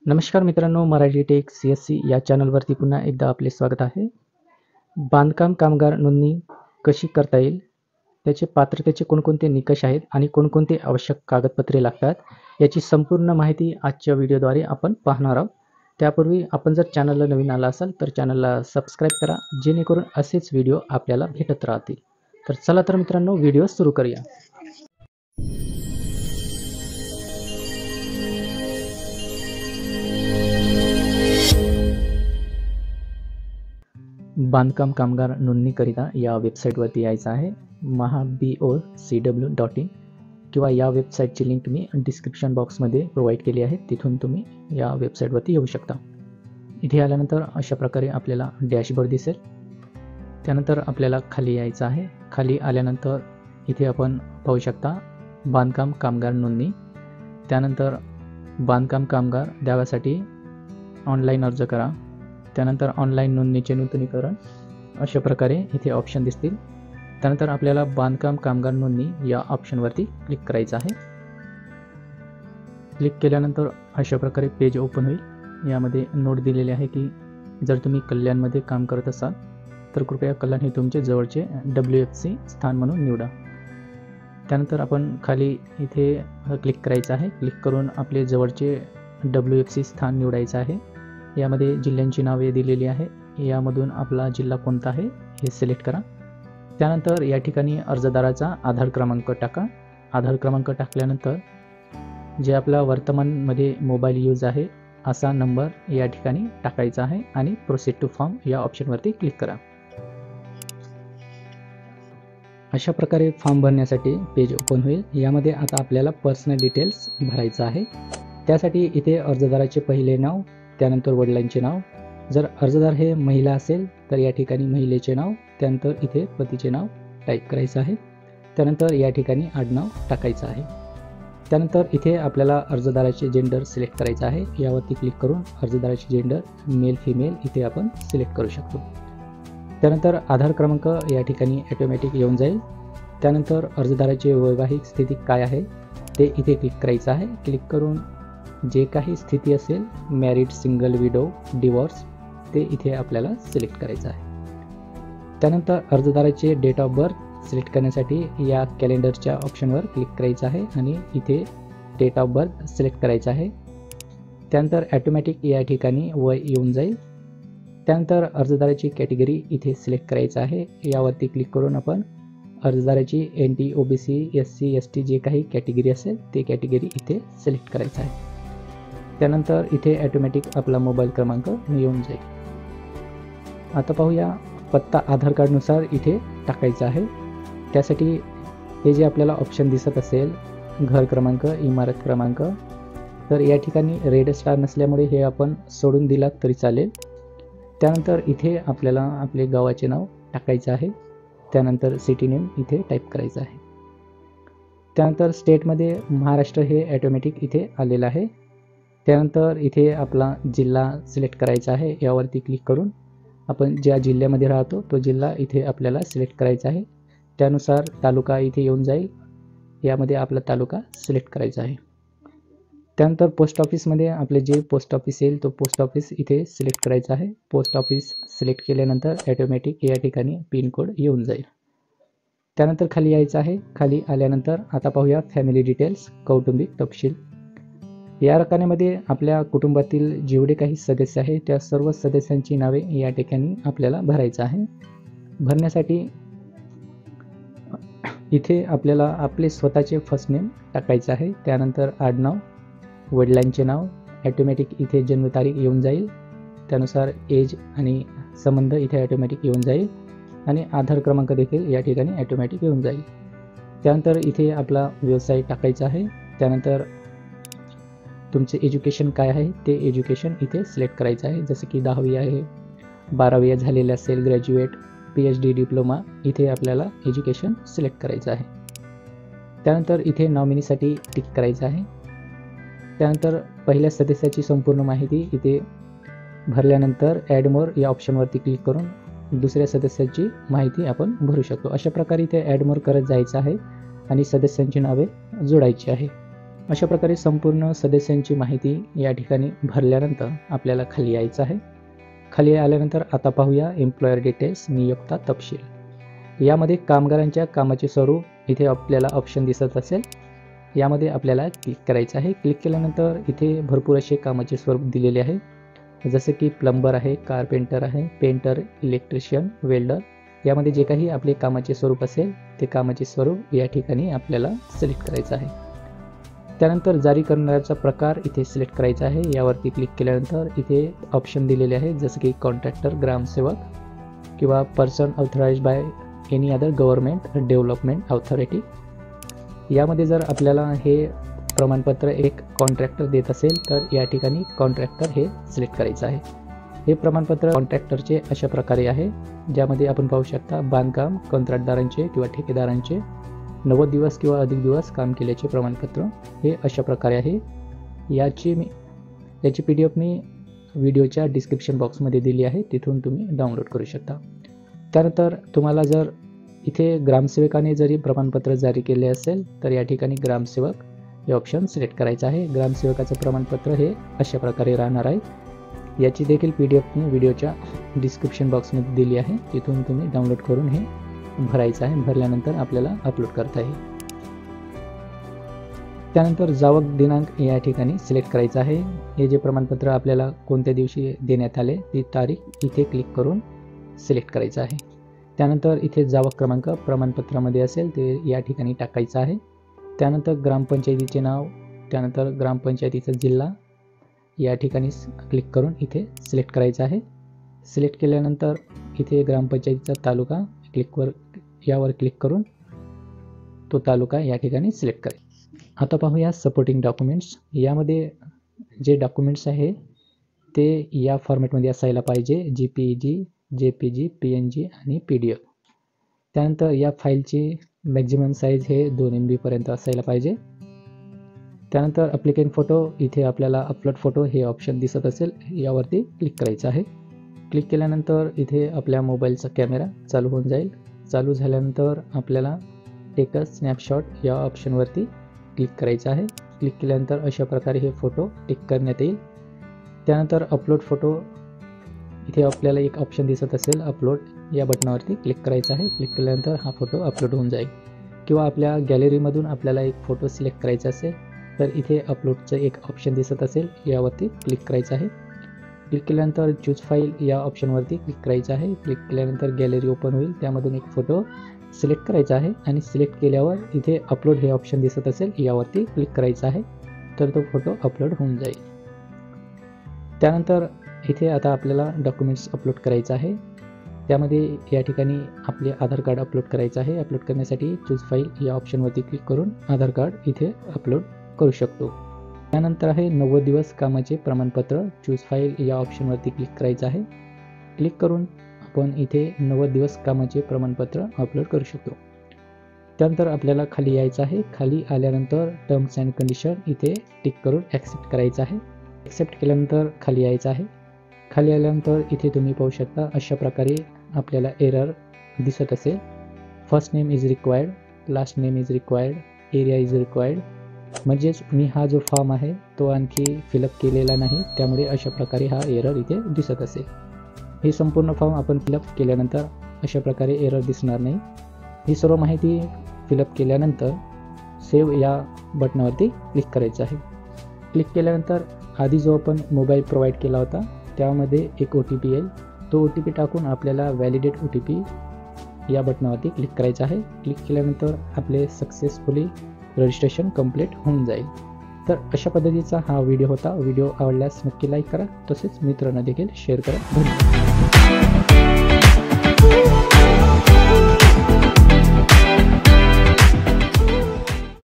नमस्कार मित्रांनो, Marathi take CSC या चॅनलवरती पुन्हा एकदा आपले स्वागत आहे. बांधकाम कामगार नोंदणी कशी करता येईल, त्याचे पात्रतेचे कोणकोणते निकष आहेत आणि कोणकोणते आवश्यक कागदपत्रे लागतात, याची संपूर्ण माहिती आजच्या व्हिडिओद्वारे आपण पाहणार आहोत. त्यापूर्वी आपण जर चॅनलला नवीन आला असाल तर चॅनलला सबस्क्राईब करा, जेणेकरून असेच व्हिडिओ आपल्याला भेटत राहतील. तर चला तर मित्रांनो, व्हिडिओ सुरू करूया. बांधकाम कामगार नोंदणीकरिता या वेबसाईटवरती यायचं आहे, mahabocw.in, किंवा या वेबसाईटची लिंक मी डिस्क्रिप्शन बॉक्समध्ये प्रोव्हाइड केली आहे. तिथून तुम्ही या वेबसाईटवरती येऊ शकता. इथे आल्यानंतर अशा प्रकारे आपल्याला डॅशबोर्ड दिसेल. त्यानंतर आपल्याला खाली यायचं आहे. खाली आल्यानंतर इथे आपण पाहू शकता बांधकाम कामगार नोंदणी. त्यानंतर बांधकाम कामगार द्याव्यासाठी ऑनलाईन अर्ज करा. त्यानंतर ऑनलाईन नोंदणीचे नूतनीकरण, अशा प्रकारे इथे ऑप्शन दिसतील. त्यानंतर आपल्याला बांधकाम कामगार नोंदणी या ऑप्शनवरती क्लिक करायचं आहे. क्लिक केल्यानंतर अशा प्रकारे पेज ओपन होईल. यामध्ये नोट दिलेली आहे की जर तुम्ही कल्याणमध्ये काम करत असाल तर कृपया कल्याण हे तुमचे जवळचे WFC स्थान म्हणून निवडा. त्यानंतर आपण खाली इथे क्लिक करायचं आहे. क्लिक करून आपले जवळचे WFC स्थान निवडायचं आहे. यामध्ये जिल्ह्यांची नावे दिलेली आहे. यामधून आपला जिल्हा कोणता आहे हे सिलेक्ट करा. त्यानंतर या ठिकाणी अर्जदाराचा आधार क्रमांक टाका. आधार क्रमांक टाकल्यानंतर जे आपला वर्तमानमध्ये मोबाईल यूज आहे असा नंबर या ठिकाणी टाकायचा आहे आणि प्रोसीड टू फॉर्म या ऑप्शनवरती क्लिक करा. अशा प्रकारे फॉर्म भरण्यासाठी पेज ओपन होईल. यामध्ये आता आपल्याला पर्सनल डिटेल्स भरायचं आहे. त्यासाठी इथे अर्जदाराचे पहिले नाव, त्यानंतर वडिलांचे नाव. जर अर्जदार हे महिला असेल तर या ठिकाणी महिलेचे नाव, त्यानंतर इथे पतीचे नाव टाईप करायचं आहे. त्यानंतर या ठिकाणी आडनाव टाकायचं आहे. त्यानंतर इथे आपल्याला अर्जदाराचे जेंडर सिलेक्ट करायचं आहे. यावरती क्लिक करून अर्जदाराचे जेंडर मेल फिमेल इथे आपण सिलेक्ट करू शकतो. त्यानंतर आधार क्रमांक या ठिकाणी ऑटोमॅटिक येऊन जाईल. त्यानंतर अर्जदाराची वैवाहिक स्थिती काय आहे ते इथे क्लिक करायचं आहे. क्लिक करून जे काही स्थिती असेल, मॅरिड, सिंगल, विडो, डिवोर्स, ते इथे आपल्याला सिलेक्ट करायचं आहे. त्यानंतर अर्जदाराचे डेट ऑफ बर्थ सिलेक्ट करण्यासाठी या कॅलेंडरच्या ऑप्शनवर क्लिक करायचं आहे आणि इथे डेट ऑफ बर्थ सिलेक्ट करायचं आहे. त्यानंतर ऑटोमॅटिक या ठिकाणी वय येऊन जाईल. त्यानंतर अर्जदाराची कॅटेगरी इथे सिलेक्ट करायचं आहे. यावरती क्लिक करून आपण अर्जदाराची NT, OBC, SC, ST जे काही कॅटेगरी असेल ते कॅटेगरी इथे सिलेक्ट करायचं आहे. त्यानंतर इथे ऑटोमॅटिक आपला मोबाईल क्रमांक येऊन जाईल. आता पाहूया पत्ता आधार कार्डनुसार इथे टाकायचा आहे. त्यासाठी हे जे आपल्याला ऑप्शन दिसत असेल, घर क्रमांक, इमारत क्रमांक, तर या ठिकाणी रेड स्टार नसल्यामुळे हे आपण सोडून दिलात तरी चालेल. त्यानंतर इथे आपल्याला आपले गावाचे नाव टाकायचं आहे. त्यानंतर सिटी नेम इथे टाईप करायचं आहे. त्यानंतर स्टेटमध्ये महाराष्ट्र हे ऑटोमॅटिक इथे आलेलं आहे. त्यानंतर इथे आपला जिल्हा सिलेक्ट करायचा आहे. यावरती क्लिक करून आपण ज्या जिल्ह्यामध्ये राहतो तो जिल्हा इथे आपल्याला सिलेक्ट करायचा आहे. त्यानुसार तालुका इथे येऊन जाईल. यामध्ये आपला तालुका सिलेक्ट करायचा आहे. त्यानंतर पोस्ट ऑफिसमध्ये आपले जे पोस्ट ऑफिस येईल तो पोस्ट ऑफिस इथे सिलेक्ट करायचा आहे. पोस्ट ऑफिस सिलेक्ट केल्यानंतर ऑटोमॅटिक या ठिकाणी पिनकोड येऊन जाईल. त्यानंतर खाली यायचं आहे. खाली आल्यानंतर आता पाहूया फॅमिली डिटेल्स, कौटुंबिक तपशील. या रकान्यामध्ये आपल्या कुटुंबातील जेवढे काही सदस्य आहेत त्या सर्व सदस्यांची नावे या ठिकाणी आपल्याला भरायचं आहे. भरण्यासाठी इथे आपल्याला आपले स्वतःचे फर्स्ट नेम टाकायचं आहे. त्यानंतर आडनाव, वडिलांचे नाव, ऑटोमॅटिक इथे जन्मतारीख येऊन जाईल. त्यानुसार एज आणि संबंध इथे ऑटोमॅटिक येऊन जाईल आणि आधार क्रमांक देखील या ठिकाणी ऑटोमॅटिक येऊन जाईल. त्यानंतर इथे आपला व्यवसाय टाकायचा आहे. त्यानंतर तुमचे एज्युकेशन काय आहे ते एज्युकेशन इथे सिलेक्ट करायचं आहे. जसं की 10वी आहे, 12वी झालेले असेल, ग्रॅज्युएट, PhD, डिप्लोमा, इथे आपल्याला एज्युकेशन सिलेक्ट करायचं आहे. त्यानंतर इथे नॉमिनीसाठी टिक करायचं आहे. त्यानंतर पहिल्या सदस्याची संपूर्ण माहिती इथे भरल्यानंतर ॲड मोर या ऑप्शनवरती क्लिक करून दुसऱ्या सदस्याची माहिती आपण भरू शकतो. अशा प्रकारे इथे ॲड मोर करत जायचं आहे आणि सदस्यांची नावे जोडायची आहे. अशा प्रकारे संपूर्ण सदस्यांची माहिती या ठिकाणी भरल्यानंतर आपल्याला खाली यायचं आहे. खाली आल्यानंतर आता पाहूया एम्प्लॉयर डिटेल्स, नियोक्ता तपशील. यामध्ये कामगारांच्या कामाचे स्वरूप इथे आपल्याला ऑप्शन दिसत असेल, यामध्ये आपल्याला क्लिक करायचं आहे. क्लिक केल्यानंतर इथे भरपूर असे कामाचे स्वरूप दिलेले आहे, जसे की प्लंबर आहे, कारपेंटर आहे, पेंटर, इलेक्ट्रिशियन, वेल्डर. यामध्ये जे काही आपले कामाचे स्वरूप असेल ते कामाचे स्वरूप या ठिकाणी आपल्याला सिलेक्ट करायचं आहे. त्यानंतर जारी करणाऱ्याचा प्रकार इथे सिलेक्ट करायचा आहे. यावरती क्लिक केल्यानंतर इथे ऑप्शन दिलेले आहेत, जसं की कॉन्ट्रॅक्टर, ग्रामसेवक किंवा person authorised by any other government development authority. यामध्ये जर आपल्याला हे प्रमाणपत्र एक कॉन्ट्रॅक्टर देत असेल तर या ठिकाणी कॉन्ट्रॅक्टर हे सिलेक्ट करायचं आहे. हे प्रमाणपत्र कॉन्ट्रॅक्टरचे अशा प्रकारे आहे, ज्यामध्ये आपण पाहू शकता बांधकाम कंत्राटदारांचे किंवा ठेकेदारांचे 90 दिवस किंवा अधिक दिवस काम केल्याचे प्रमाणपत्र हे अशा प्रकारे आहे. याची PDF मी व्हिडिओच्या डिस्क्रिप्शन बॉक्समध्ये दिली आहे, तिथून तुम्ही डाउनलोड करू शकता. त्यानंतर तुम्हाला जर इथे ग्रामसेवकाने जरी प्रमाणपत्र जारी केले असेल तर या ठिकाणी ग्रामसेवक हे ऑप्शन सिलेक्ट करायचं आहे. ग्रामसेवकाचं प्रमाणपत्र हे अशा प्रकारे राहणार आहे. याची देखील PDF मी व्हिडिओच्या डिस्क्रिप्शन बॉक्समध्ये दिली आहे, तिथून तुम्ही डाउनलोड करून हे भरायचं आहे. भरल्यानंतर आपल्याला अपलोड करता येईल. त्यानंतर जावक दिनांक या ठिकाणी सिलेक्ट करायचं आहे. हे जे प्रमाणपत्र आपल्याला कोणत्या दिवशी देण्यात आले ती तारीख इथे क्लिक करून सिलेक्ट करायचं आहे. त्यानंतर इथे जावक क्रमांक प्रमाणपत्रामध्ये असेल ते या ठिकाणी टाकायचं आहे. त्यानंतर ग्रामपंचायतीचे नाव, त्यानंतर ग्रामपंचायतीचा जिल्हा या ठिकाणी क्लिक करून इथे सिलेक्ट करायचं आहे. सिलेक्ट केल्यानंतर इथे ग्रामपंचायतीचा तालुका यावर क्लिक करून तो तालुका या ठिकाणी सिलेक्ट करायचा. आता पाहूया सपोर्टिंग डॉक्युमेंट्स. यामध्ये जे डॉक्युमेंट्स आहे ते या फॉर्मॅटमध्ये असायला पाहिजे, JPEG, JPG, PNG आणि PDF. त्यानंतर या फाईलची मॅक्झिमम साईज हे 2 MB पर्यंत असायला पाहिजे. त्यानंतर ॲप्लिकेंट फोटो, इथे आपल्याला अपलोड फोटो हे ऑप्शन दिसत असेल, यावरती क्लिक करायचं आहे. क्लिक केल्यानंतर इथे आपल्या मोबाईलचा कॅमेरा चालू होऊन जाईल. चालू झाल्यानंतर आपल्याला टेक अ स्नॅपशॉट या ऑप्शनवरती क्लिक करायचं आहे. क्लिक केल्यानंतर अशा प्रकारे हे फोटो टिक करण्यात येईल. त्यानंतर अपलोड फोटो, इथे आपल्याला एक ऑप्शन दिसत असेल अपलोड, या बटनावरती क्लिक करायचं आहे. क्लिक केल्यानंतर हा फोटो अपलोड होऊन जाईल. किंवा आपल्या गॅलरीमधून आपल्याला एक फोटो सिलेक्ट करायचा असेल तर इथे अपलोडचं एक ऑप्शन दिसत असेल, यावरती क्लिक करायचं आहे. क्लिक केल्यानंतर चूज फाईल या ऑप्शनवरती क्लिक करायचं आहे. क्लिक केल्यानंतर गॅलरी ओपन होईल, त्यामधून एक फोटो सिलेक्ट करायचा आहे आणि सिलेक्ट केल्यावर इथे अपलोड हे ऑप्शन दिसत असेल, यावरती क्लिक करायचं आहे, तर तो फोटो अपलोड होऊन जाईल. त्यानंतर इथे आता आपल्याला डॉक्युमेंट्स अपलोड करायचं आहे. त्यामध्ये या ठिकाणी आपले आधार कार्ड अपलोड करायचं आहे. अपलोड करण्यासाठी चूज फाईल या ऑप्शनवरती क्लिक करून आधार कार्ड इथे अपलोड करू शकतो. त्यानंतर आहे 90 दिवस कामाचे प्रमाणपत्र. चूज फाईल या ऑप्शनवरती क्लिक करायचं आहे. क्लिक करून आपण इथे 90 दिवस कामाचे प्रमाणपत्र अपलोड करू शकतो. त्यानंतर आपल्याला खाली यायचं आहे. खाली आल्यानंतर टर्म्स अँड कंडिशन इथे टिक करून ॲक्सेप्ट करायचं आहे. ॲक्सेप्ट केल्यानंतर खाली यायचं आहे. खाली आल्यानंतर इथे तुम्ही पाहू शकता अशा प्रकारे आपल्याला एरर दिसत असेल. First name is required, last name is required, area is required. म्हणजेच मी हा जो फॉर्म आहे तो आणखी फिलअप केलेला नाही, त्यामुळे अशा प्रकारे हा एरर इथे दिसत असेल. ही संपूर्ण फॉर्म आपण फिलअप केल्यानंतर अशा प्रकारे एरर दिसणार नाही. ही सर्व माहिती फिलअप केल्यानंतर सेव्ह या बटनावरती क्लिक करायचं आहे. क्लिक केल्यानंतर आधी जो आपण मोबाईल प्रोव्हाइड केला होता त्यामध्ये एक OTP येईल. तो OTP टाकून आपल्याला व्हॅलिडेट OTP या बटनावरती क्लिक करायचं आहे. क्लिक केल्यानंतर आपले सक्सेसफुली रजिस्ट्रेशन कंप्लीट होऊन जाईल. तर अशा पद्धतीचा हा व्हिडिओ होता. व्हिडिओ आवडल्यास नक्की लाईक करा, तसेच मित्रांना देखील शेअर करा. धन्यवाद.